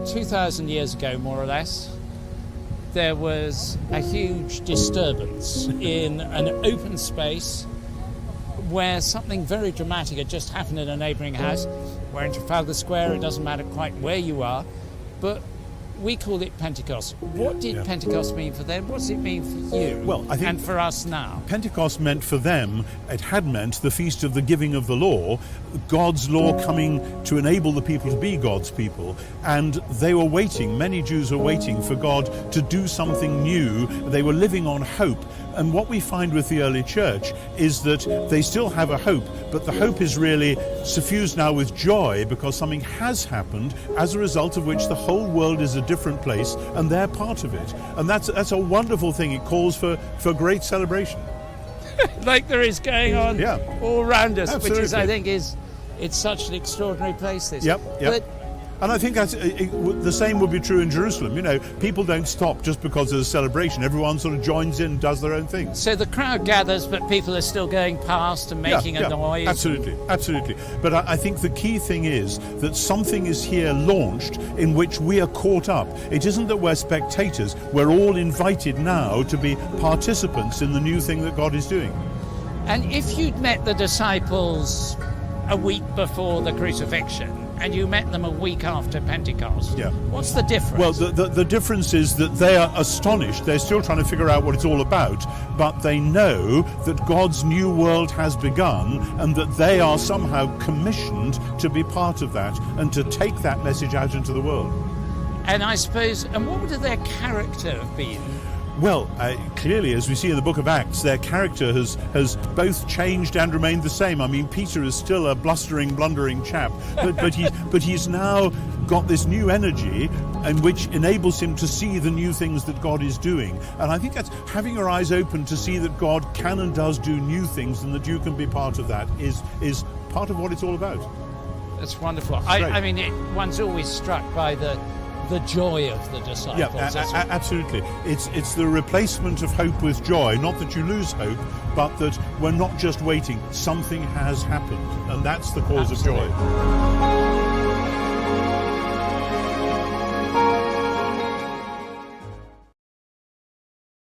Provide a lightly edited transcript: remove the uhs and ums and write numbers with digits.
2,000 years ago, more or less, there was a huge disturbance in an open space where something very dramatic had just happened in a neighbouring house. We're in Trafalgar Square, it doesn't matter quite where you are, but we call it Pentecost. What did Pentecost mean for them? What does it mean for you and for us now? Pentecost meant for them, it had meant the feast of the giving of the law, God's law coming to enable the people to be God's people. And they were waiting, many Jews were waiting for God to do something new. They were living on hope. And what we find with the early church is that they still have a hope, but the hope is really suffused now with joy because something has happened, as a result of which the whole world is a different place and they're part of it. And that's a wonderful thing. It calls for great celebration. Like there is going on all around us. Absolutely. Which is, I think, it's such an extraordinary place, this. Yep. And I think the same would be true in Jerusalem. You know, people don't stop just because there's a celebration. Everyone sort of joins in, does their own thing. So the crowd gathers, but people are still going past and making a noise. Absolutely. But I think the key thing is that something is here launched in which we are caught up. It isn't that we're spectators. We're all invited now to be participants in the new thing that God is doing. And if you'd met the disciples a week before the crucifixion, and you met them a week after Pentecost. What's the difference? Well, the difference is that they are astonished. They're still trying to figure out what it's all about, but they know that God's new world has begun and that they are somehow commissioned to be part of that and to take that message out into the world. And I suppose, and what would their character have been? Well, clearly, as we see in the book of Acts, their character has both changed and remained the same. I mean, Peter is still a blustering, blundering chap, but he's now got this new energy and which enables him to see the new things that God is doing. And I think that's having your eyes open to see that God can and does do new things and that you can be part of that is part of what it's all about. That's wonderful. I mean, one's always struck by the joy of the disciples. Absolutely. It's the replacement of hope with joy. Not that you lose hope, but that we're not just waiting. Something has happened, and that's the cause of joy.